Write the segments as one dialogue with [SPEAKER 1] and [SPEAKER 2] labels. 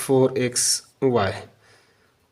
[SPEAKER 1] 4xy۔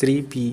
[SPEAKER 1] 3p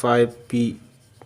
[SPEAKER 1] 5p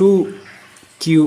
[SPEAKER 1] 2q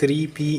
[SPEAKER 1] 3p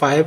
[SPEAKER 1] 5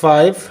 [SPEAKER 1] 5p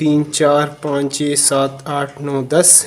[SPEAKER 1] 3 4 5 6 7 8 9 10،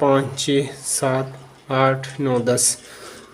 [SPEAKER 1] 5 6 7 8 9 10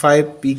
[SPEAKER 1] 5p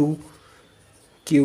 [SPEAKER 1] 2q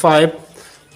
[SPEAKER 1] 5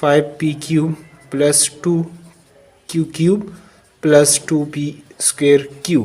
[SPEAKER 1] 5p³ + 2q³ + 2p²q،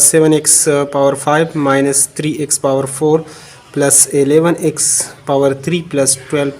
[SPEAKER 1] 7x⁵ - 3x⁴ + 11x⁴ + 12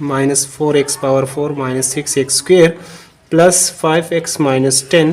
[SPEAKER 1] -4x⁴ - 6x² + 5x - 10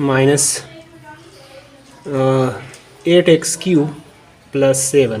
[SPEAKER 1] -8x³ + 7.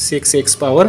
[SPEAKER 1] 6x⁴.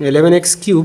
[SPEAKER 1] 11x³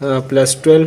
[SPEAKER 1] +12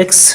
[SPEAKER 1] x،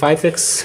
[SPEAKER 1] 5x.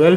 [SPEAKER 1] 12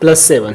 [SPEAKER 1] +7.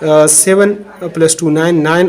[SPEAKER 1] 7 + 2 9 9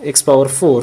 [SPEAKER 1] x⁴.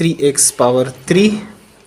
[SPEAKER 1] 3x⁴.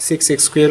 [SPEAKER 1] 6x²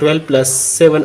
[SPEAKER 1] 12 + 7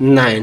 [SPEAKER 1] 9،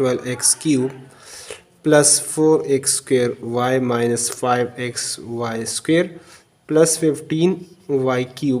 [SPEAKER 1] 12x³ + 4x² -5xy² + 15y³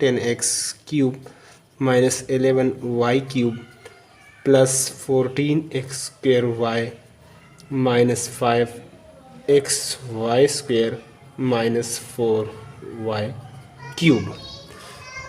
[SPEAKER 1] 10x³ -11y³ + 14x² -5xy² -4y³.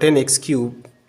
[SPEAKER 1] 10x³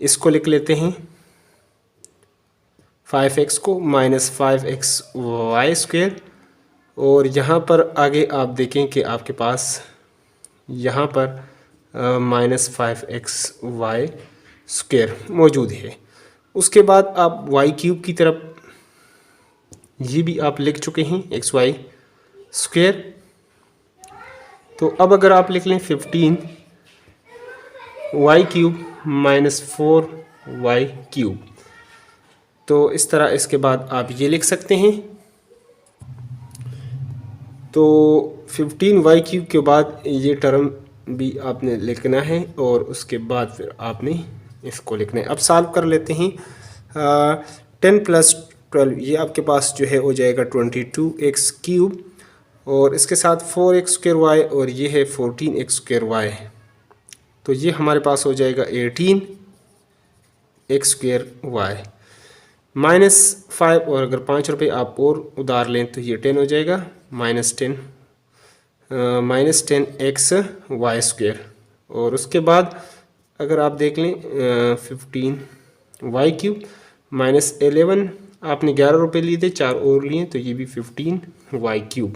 [SPEAKER 1] इसको लिख लेते हैं 5x को minus 5xy², और यहाँ पर आगे आप देखें कि आपके पास यहाँ पर माइनस 5xy² मौजूद है। उसके बाद आप y³ की तरफ ये भी आप लिख चुके हैं xy²। तो अब अगर आप लिख लें 15y³ माइनस 4y³, तो इस तरह इसके बाद आप ये लिख सकते हैं। तो 15y³ के बाद ये टर्म भी आपने लिखना है और उसके बाद फिर आपने इसको लिखना है। अब सॉल्व कर लेते हैं। 10 + 12 ये आपके पास जो है हो जाएगा 22x³ और इसके साथ 4x² और ये है 14x²। तो ये हमारे पास हो जाएगा 18x² माइनस 5, और अगर 5 रुपये आप और उधार लें तो ये 10 हो जाएगा माइनस 10x² और उसके बाद अगर आप देख लें 15y³ माइनस 11, आपने 11 रुपये लिए थे, 4 और लिए तो ये भी 15y³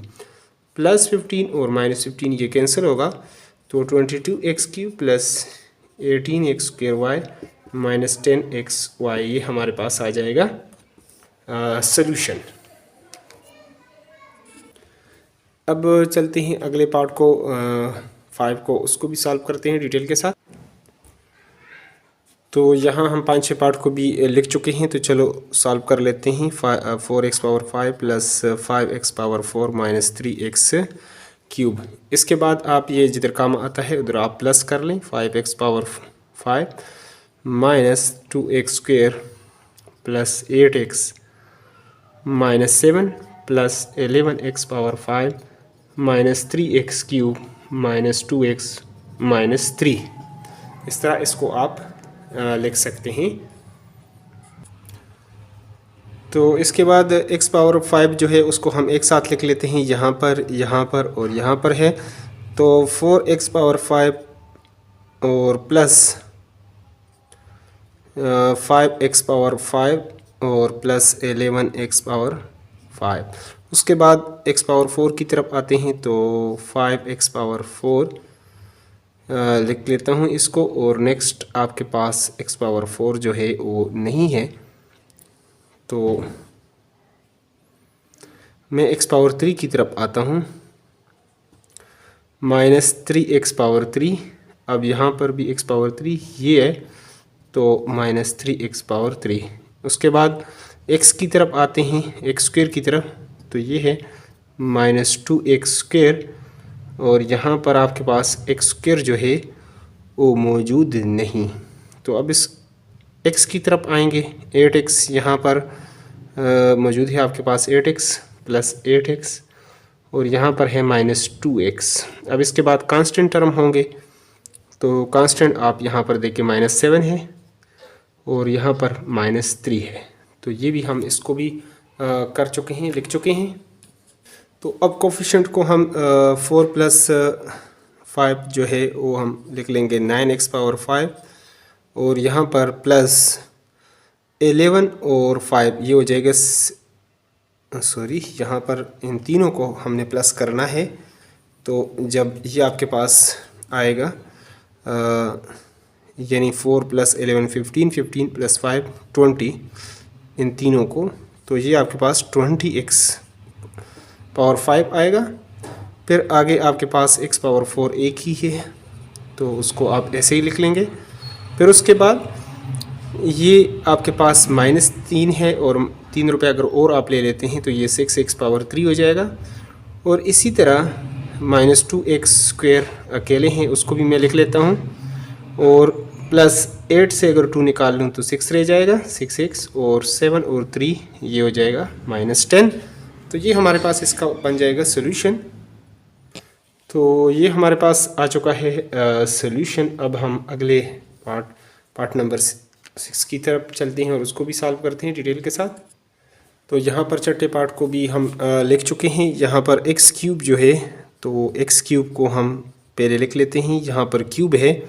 [SPEAKER 1] प्लस 15 और माइनस 15 ये कैंसिल होगा, तो 22x³ plus 18x² minus 10xy ये हमारे पास आ जाएगा सॉल्यूशन। अब चलते हैं अगले पार्ट को 5 को, उसको भी सॉल्व करते हैं डिटेल के साथ। तो यहाँ हम 5-6 पार्ट को भी लिख चुके हैं, तो चलो सॉल्व कर लेते हैं। 4x⁵ plus 5x⁴ minus 3x³ इसके बाद आप ये जिधर काम आता है उधर आप प्लस कर लें। 5x⁵ minus 2x² plus 8x minus 7 plus 11x⁵ minus 3x³ minus 2x minus 3। इस तरह इसको आप लिख सकते हैं। तो इसके बाद x⁵ जो है उसको हम एक साथ लिख लेते हैं, यहाँ पर और यहाँ पर है। तो 4x⁵ और प्लस 5x⁵ और प्लस 11x⁵। उसके बाद x⁴ की तरफ आते हैं, तो 5x⁴ लिख लेता हूँ इसको, और नेक्स्ट आपके पास x⁴ जो है वो नहीं है, तो मैं x⁴ की तरफ आता हूँ माइनस 3x⁴। अब यहाँ पर भी x⁴ ये है, तो माइनस 3x⁴। उसके बाद x की तरफ आते हैं, x² की तरफ, तो ये है माइनस 2x², और यहाँ पर आपके पास x² जो है वो मौजूद नहीं। तो अब इस x की तरफ आएंगे, 8x यहाँ पर मौजूद है आपके पास, 8x प्लस 8x, और यहाँ पर है माइनस 2x। अब इसके बाद कांस्टेंट टर्म होंगे, तो कांस्टेंट आप यहाँ पर देखिए माइनस 7 है और यहाँ पर माइनस 3 है। तो ये भी हम इसको भी कर चुके हैं, लिख चुके हैं। तो अब कोफिशिएंट को हम 4 + 5 जो है वो हम लिख लेंगे 9x⁵, और यहाँ पर प्लस 11 और 5 ये हो जाएगा, सॉरी यहाँ पर इन तीनों को हमने प्लस करना है। तो जब ये आपके पास आएगा यानी 4 + 11 15, 15 + 5 20, इन तीनों को, तो ये आपके पास 20x⁵ आएगा। फिर आगे आपके पास x⁴ एक ही है, तो उसको आप ऐसे ही लिख लेंगे। फिर उसके बाद ये आपके पास माइनस 3 है, और 3 रुपये अगर और आप ले लेते हैं तो ये 6x⁴ हो जाएगा। और इसी तरह माइनस 2x² अकेले हैं, उसको भी मैं लिख लेता हूँ, और प्लस 8 से अगर 2 निकाल लूँ तो 6 रह जाएगा, 6x, और 7 और 3 ये हो जाएगा माइनस 10। तो ये हमारे पास इसका बन जाएगा सोल्यूशन। तो ये हमारे पास आ चुका है सोल्यूशन। अब हम अगले पार्ट नंबर 6 की तरफ चलते हैं और उसको भी सॉल्व करते हैं डिटेल के साथ। तो यहाँ पर छठे पार्ट को भी हम लिख चुके हैं। यहाँ पर x³ जो है, तो x³ को हम पहले लिख लेते हैं। यहाँ पर क्यूब है,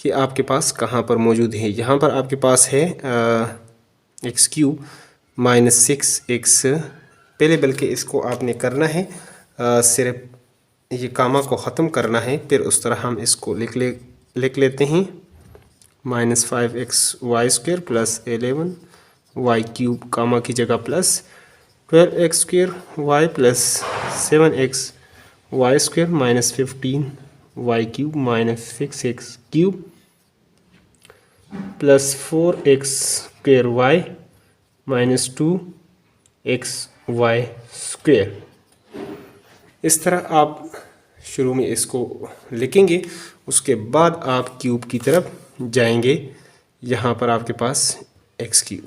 [SPEAKER 1] कि आपके पास कहाँ पर मौजूद है। यहाँ पर आपके पास है एक्स क्यूब माइनस 6x। पहले बल्कि इसको आपने करना है सिर्फ ये कामा को ख़त्म करना है, फिर उस तरह हम इसको लिख लेते हैं माइनस 5xy² प्लस 11y³ कामा की जगह plus 12x² plus 7xy² minus 15y³ minus 6x³ plus 4x² minus 2xy²। इस तरह आप शुरू में इसको लिखेंगे, उसके बाद आप क्यूब की तरफ जाएंगे। यहाँ पर आपके पास x³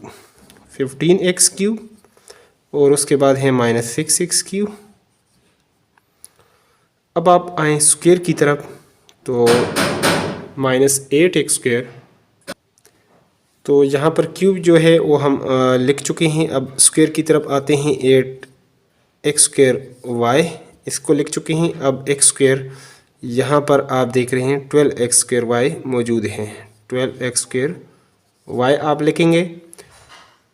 [SPEAKER 1] 15x³ और उसके बाद है माइनस 6x³। अब आप आएँ स्क्वायर की तरफ तो माइनस 8x²। तो यहाँ पर क्यूब जो है वो हम लिख चुके हैं। अब स्क्वायर की तरफ आते हैं 8x²y, इसको लिख चुके हैं। अब x² यहाँ पर आप देख रहे हैं 12x² मौजूद है, 12x² आप लिखेंगे।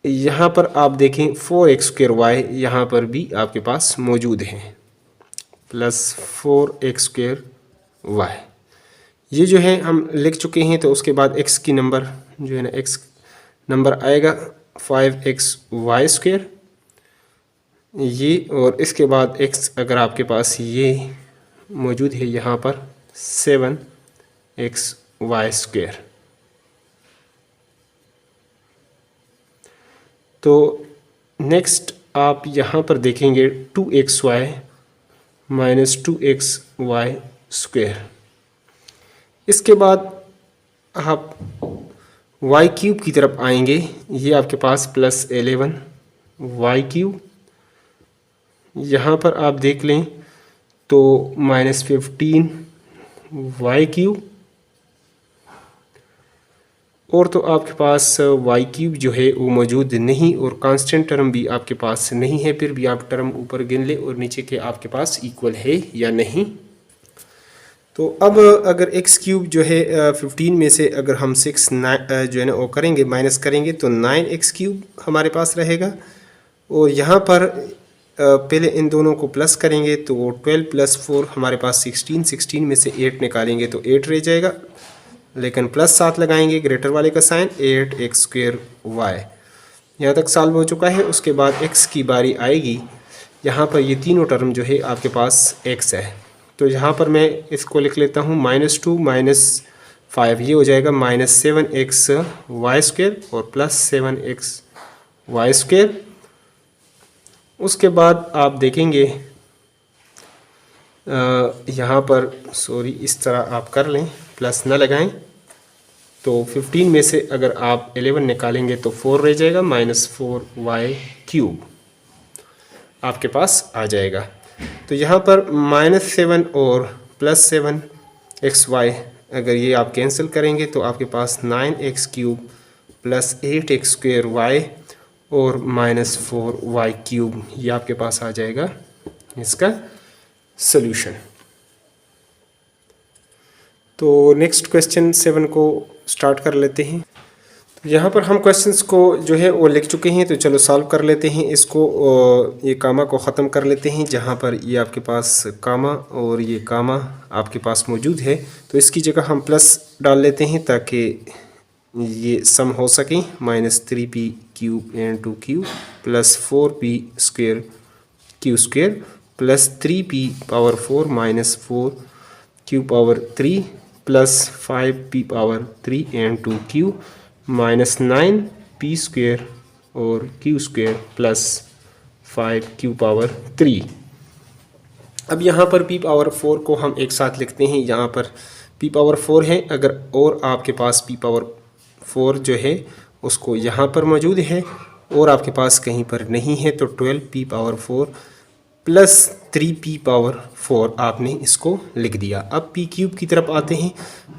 [SPEAKER 1] यहाँ पर आप देखें 4x² यहाँ पर भी आपके पास मौजूद है प्लस 4x²। ये जो है हम लिख चुके हैं। तो उसके बाद x की नंबर जो है ना, x नंबर आएगा 5xy²। ये और इसके बाद x अगर आपके पास ये मौजूद है यहाँ पर 7xy²। तो नेक्स्ट आप यहाँ पर देखेंगे 2xy माइनस 2xy²। इसके बाद आप y³ की तरफ आएंगे। ये आपके पास प्लस 11y³। यहाँ पर आप देख लें तो माइनस 15y³ और तो आपके पास y³ जो है वो मौजूद नहीं और कांस्टेंट टर्म भी आपके पास नहीं है। फिर भी आप टर्म ऊपर गिन ले और नीचे के आपके पास इक्वल है या नहीं। तो अब अगर x³ जो है 15 में से अगर हम 6 जो है ना वो करेंगे माइनस करेंगे तो 9x³ हमारे पास रहेगा। और यहाँ पर पहले इन दोनों को प्लस करेंगे तो 12 प्लस 4 हमारे पास 16, 16 में से 8 निकालेंगे तो 8 रह जाएगा, लेकिन प्लस 7 लगाएंगे ग्रेटर वाले का साइन 8x²y। यहाँ तक सॉल्व हो चुका है। उसके बाद x की बारी आएगी। यहाँ पर ये तीनों टर्म जो है आपके पास x है, तो यहाँ पर मैं इसको लिख लेता हूँ -2 -5, ये हो जाएगा -7xy² और प्लस 7xy²। उसके बाद आप देखेंगे यहाँ पर इस तरह आप कर लें, प्लस न लगाएं। तो 15 में से अगर आप 11 निकालेंगे तो 4 रह जाएगा, -4y³ आपके पास आ जाएगा। तो यहाँ पर -7 और प्लस 7xy अगर ये आप कैंसिल करेंगे तो आपके पास 9x³ प्लस 8x² और -4y³ ये आपके पास आ जाएगा इसका सॉल्यूशन। तो नेक्स्ट क्वेश्चन 7 को स्टार्ट कर लेते हैं। तो यहाँ पर हम क्वेश्चंस को जो है वो लिख चुके हैं, तो चलो सॉल्व कर लेते हैं इसको। ये कामा को ख़त्म कर लेते हैं। जहाँ पर ये आपके पास कामा और ये कामा आपके पास मौजूद है तो इसकी जगह हम प्लस डाल लेते हैं ताकि ये सम हो सके। -3p³ and 2q plus 4p² q² plus 3p⁴ minus 4q³ plus 5p³ and 2q minus 9p² और q² प्लस 5q³ अब यहाँ पर p⁴ को हम एक साथ लिखते हैं। यहाँ पर p⁴ है, अगर और आपके पास p⁴ जो है उसको यहाँ पर मौजूद है और आपके पास कहीं पर नहीं है तो 12p⁴ प्लस 3p⁴ आपने इसको लिख दिया। अब p³ की तरफ आते हैं,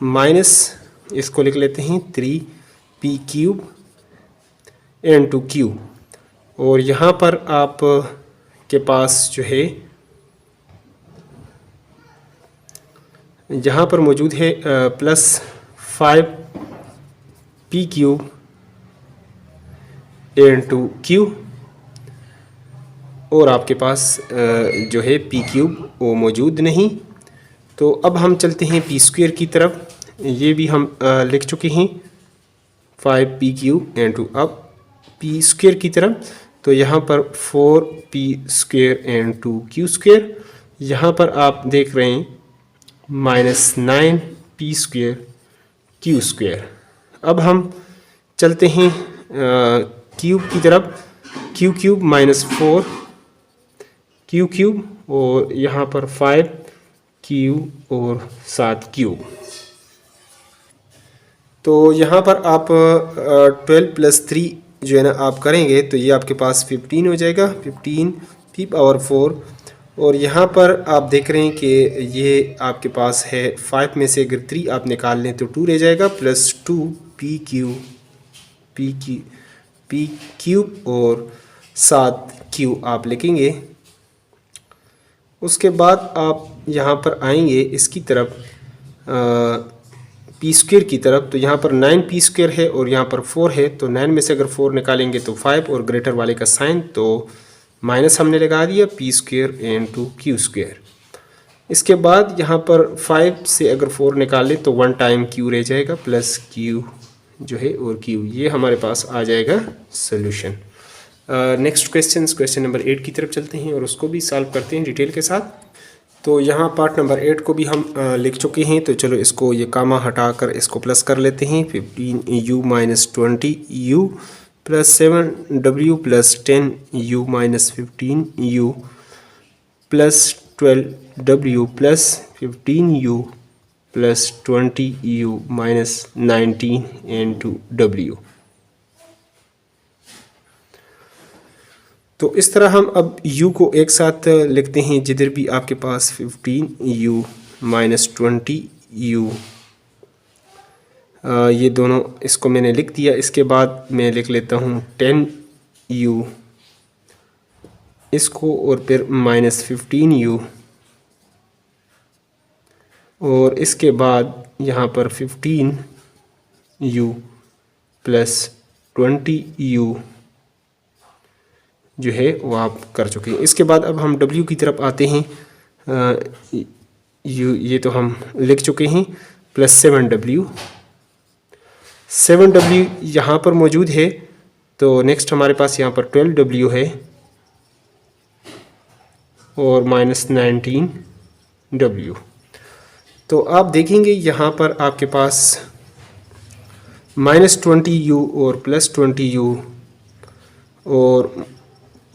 [SPEAKER 1] माइनस इसको लिख लेते हैं 3p³ and 2q और यहाँ पर आप के पास जो है जहाँ पर मौजूद है plus 5p cube into Q, और आपके पास जो है p क्यूब वो मौजूद नहीं। तो अब हम चलते हैं p स्क्वायर की तरफ। ये भी हम लिख चुके हैं 5p क्यूब इंटू अब p स्क्वायर की तरफ। तो यहाँ पर 4p square into Q square, यहाँ पर आप देख रहे हैं -9p स्क्वायर क्यू स्क्वायर। अब हम चलते हैं क्यूब की तरफ। क्यू क्यूब -4 क्यू क्यूब, और यहाँ पर 5 क्यू और 7 क्यूब। तो यहाँ पर आप 12 + 3 जो है ना आप करेंगे तो ये आपके पास 15 हो जाएगा, 15p⁴। और यहाँ पर आप देख रहे हैं कि ये आपके पास है 5 में से अगर 3 आप निकाल लें तो 2 रह जाएगा, +2p क्यूब और 7 क्यू आप लिखेंगे। उसके बाद आप यहाँ पर आएंगे इसकी तरफ p स्क्वायर की तरफ। तो यहाँ पर 9p स्क्वायर है और यहाँ पर 4 है, तो 9 में से अगर 4 निकालेंगे तो 5 और ग्रेटर वाले का साइन, तो माइनस हमने लगा दिया p square into Q square. इसके बाद यहाँ पर 5 से अगर 4 निकाले तो 1 टाइम q रह जाएगा, प्लस q जो है और q, ये हमारे पास आ जाएगा सोल्यूशन। नेक्स्ट क्वेश्चन नंबर 8 की तरफ चलते हैं और उसको भी सॉल्व करते हैं डिटेल के साथ। तो यहाँ पार्ट नंबर 8 को भी हम लिख चुके हैं, तो चलो इसको ये कामा हटाकर इसको प्लस कर लेते हैं। 15u - 20u + 7w + 10u - 15u + 12w + 15u + 20u - 19 into w। तो इस तरह हम अब u को एक साथ लिखते हैं, जिधर भी आपके पास 15u - 20u, ये दोनों इसको मैंने लिख दिया। इसके बाद मैं लिख लेता हूँ 10u इसको, और फिर -15u, और इसके बाद यहाँ पर 15u + 20u जो है वो आप कर चुके हैं। इसके बाद अब हम w की तरफ आते हैं। ये तो हम लिख चुके हैं, + 7w यहाँ पर मौजूद है। तो नेक्स्ट हमारे पास यहाँ पर 12w है और -19w। तो आप देखेंगे यहाँ पर आपके पास -20u और +20u और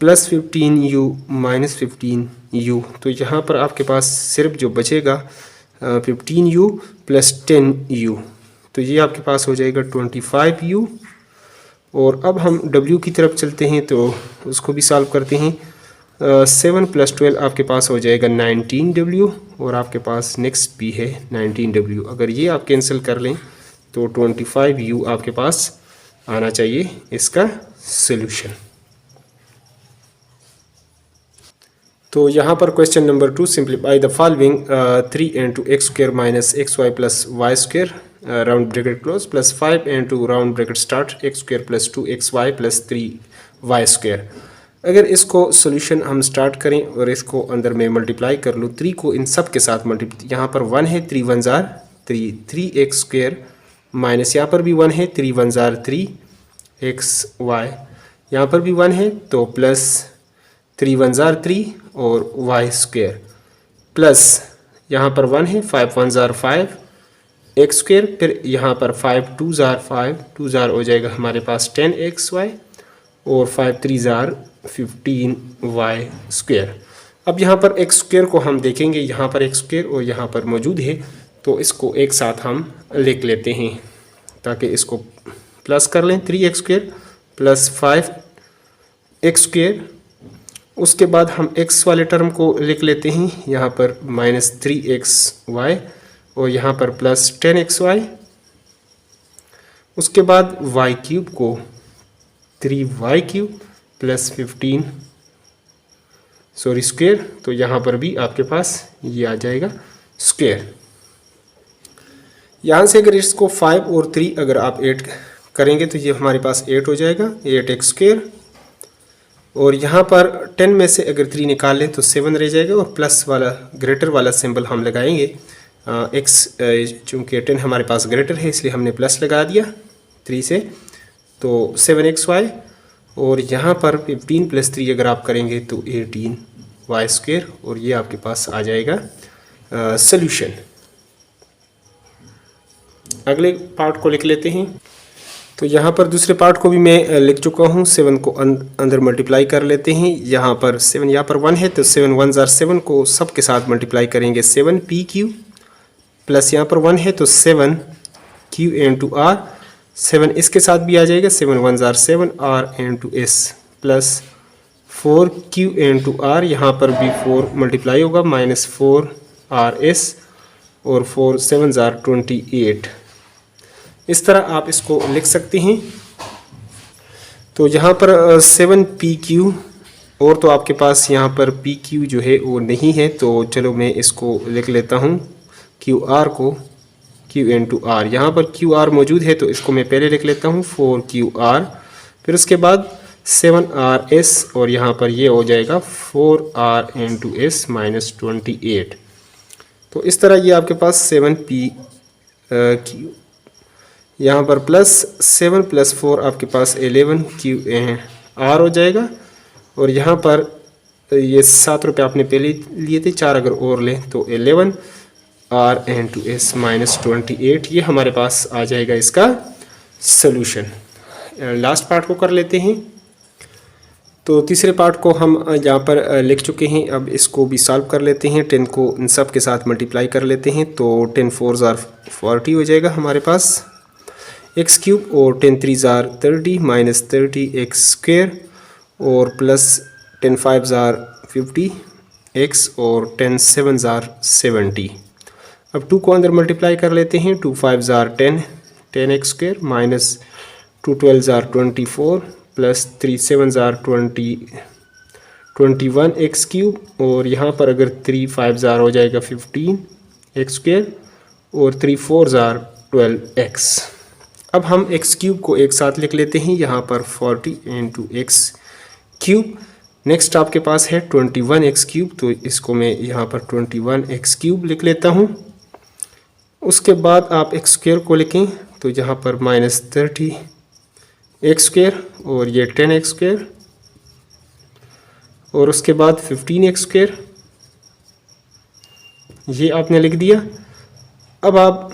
[SPEAKER 1] +15u -15u। तो यहाँ पर आपके पास सिर्फ जो बचेगा 15u + 10u, तो ये आपके पास हो जाएगा 25u। और अब हम w की तरफ चलते हैं तो उसको भी सॉल्व करते हैं। 7 + 12 आपके पास हो जाएगा 19w, और आपके पास नेक्स्ट भी है 19w। अगर ये आप कैंसिल कर लें तो 25u आपके पास आना चाहिए इसका सोल्यूशन। तो यहाँ पर question number 2, simplify the following 3 into x² - xy + y² round bracket close + 5 into round bracket start x² + 2xy + 3y²। अगर इसको सोल्यूशन हम स्टार्ट करें और इसको अंदर में मल्टीप्लाई कर लूँ, 3 को इन सब के साथ मल्टीप्लाई, यहाँ पर 1 है, 3 1 जार 3, 3x² माइनस यहाँ पर भी 1 है, 3 1 जार 3xy, यहाँ पर भी 1 है, तो प्लस 3 1 जार 3 और y² प्लस यहाँ पर 1 है, 5 1 जार 5x², फिर यहाँ पर 5 2 जार 5, 2 जार हो जाएगा हमारे पास 10xy, और 5 3 जार 15y²। अब यहाँ पर x² को हम देखेंगे, यहाँ पर x² और यहाँ पर मौजूद है, तो इसको एक साथ हम लिख लेते हैं ताकि इसको प्लस कर लें। 3x² + 5x², उसके बाद हम x वाले टर्म को लिख लेते हैं, यहाँ पर -3xy और यहाँ पर प्लस 10xy। उसके बाद y³ को 3y³ + 15 स्क्वायर, तो यहाँ पर भी आपके पास ये आ जाएगा स्क्वायर। यहाँ से अगर इसको 5 और 3 अगर आप ऐड करेंगे तो ये हमारे पास 8 हो जाएगा, 8x²। और यहाँ पर 10 में से अगर 3 निकाल लें तो 7 रह जाएगा, और प्लस वाला ग्रेटर वाला सिंबल हम लगाएंगे। x चूँकि 10 हमारे पास ग्रेटर है इसलिए हमने प्लस लगा दिया 3 से, तो 7xy। और यहाँ पर 15 + 3 अगर आप करेंगे तो 18y², और ये आपके पास आ जाएगा सॉल्यूशन। अगले पार्ट को लिख लेते हैं। तो यहाँ पर दूसरे पार्ट को भी मैं लिख चुका हूँ। 7 को अंदर मल्टीप्लाई कर लेते हैं। यहाँ पर 7 यहाँ पर 1 है तो 7 1 * 7 को सब के साथ मल्टीप्लाई करेंगे 7p³ प्लस यहाँ पर 1 है तो 7q × r, 7 इसके साथ भी आ जाएगा 7 1 * 7 r × s plus 4q × r, यहाँ पर भी 4 मल्टीप्लाई होगा -4rs और 4 7 * 28। इस तरह आप इसको लिख सकते हैं। तो यहाँ पर 7pq, और तो आपके पास यहाँ पर pq जो है वो नहीं है, तो चलो मैं इसको लिख लेता हूँ qr को q × r। यहाँ पर qr मौजूद है तो इसको मैं पहले लिख लेता हूँ 4qr, फिर उसके बाद 7rs, और यहाँ पर ये हो जाएगा 4r × s -28। तो इस तरह ये आपके पास 7pq, यहाँ पर प्लस 7 + 4 आपके पास 11q r हो जाएगा। और यहाँ पर ये 7 रुपये आपने पहले लिए थे, 4 अगर और लें तो 11 r × s -28, ये हमारे पास आ जाएगा इसका सॉल्यूशन। लास्ट पार्ट को कर लेते हैं। तो तीसरे पार्ट को हम यहाँ पर लिख चुके हैं, अब इसको भी सॉल्व कर लेते हैं। 10 को इन सब के साथ मल्टीप्लाई कर लेते हैं तो 10 4 * 40 हो जाएगा हमारे पास x³ और 10 3 * 30 -30x², और प्लस 10 5 * 50x और 10 7 * 70। अब 2 को अंदर मल्टीप्लाई कर लेते हैं। 2 5 * 10 10x² -2 12 * 24 प्लस 3 7 * 21x³ और यहाँ पर अगर 3 5 हो जाएगा 15x² और 3 4 * 12x। अब हम x³ को एक साथ लिख लेते हैं, यहाँ पर 40 × x³। नेक्स्ट आपके पास है 21x³, तो इसको मैं यहाँ पर 21x³ लिख लेता हूँ। उसके बाद आप x² को लिखें तो यहाँ पर -30x² और ये 10x², और उसके बाद 15x², ये आपने लिख दिया। अब आप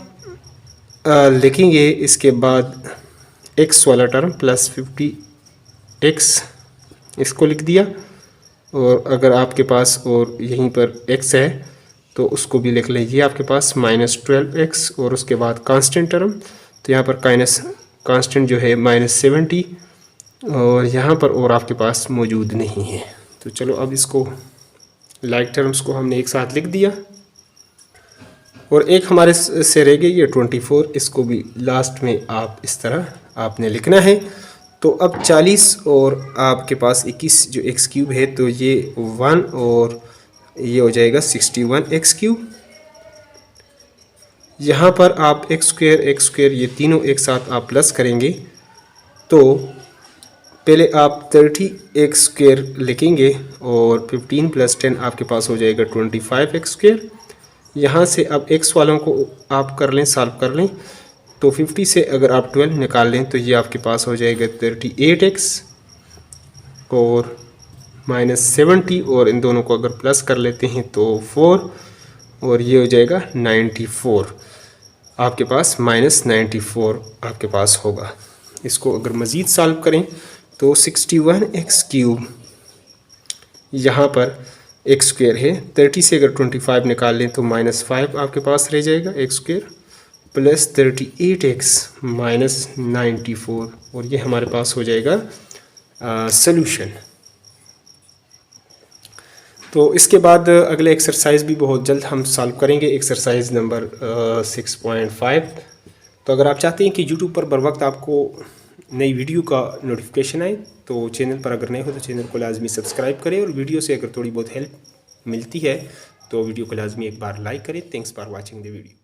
[SPEAKER 1] लिखेंगे इसके बाद x वाला टर्म प्लस 50x, इसको लिख दिया। और अगर आपके पास और यहीं पर x है तो उसको भी लिख लें, ये आपके पास -12x, और उसके बाद कांस्टेंट टर्म, तो यहाँ पर कांस्टेंट जो है -70, और यहाँ पर और आपके पास मौजूद नहीं है। तो चलो अब इसको लाइक टर्म्स को हमने एक साथ लिख दिया, और एक हमारे से रह गई ये 24, इसको भी लास्ट में आप इस तरह आपने लिखना है। तो अब 40 और आपके पास 21 जो x³ है, तो ये 1 और ये हो जाएगा 61x³। यहाँ पर आप x² ये तीनों एक साथ आप प्लस करेंगे, तो पहले आप 30x² लिखेंगे और 15 + 10 आपके पास हो जाएगा 25x²। यहाँ से अब x वालों को आप कर लें, सॉल्व कर लें, तो 50 से अगर आप 12 निकाल लें तो ये आपके पास हो जाएगा 38x और -70, और इन दोनों को अगर प्लस कर लेते हैं तो 4, और ये हो जाएगा 94, आपके पास -94 आपके पास होगा। इसको अगर मज़ीद सॉल्व करें तो 61x³ यहाँ पर x² है, 30 से अगर 25 निकाल लें तो -5 आपके पास रह जाएगा x² प्लस 38x -94, और ये हमारे पास हो जाएगा सॉल्यूशन। तो इसके बाद अगले एक्सरसाइज भी बहुत जल्द हम सॉल्व करेंगे, एक्सरसाइज नंबर 6.5। तो अगर आप चाहते हैं कि यूट्यूब पर बर वक्त आपको नई वीडियो का नोटिफिकेशन आए तो चैनल पर अगर नए हो तो चैनल को लाजमी सब्सक्राइब करें, और वीडियो से अगर थोड़ी बहुत हेल्प मिलती है तो वीडियो को लाजमी एक बार लाइक करें। Thanks for watching the video.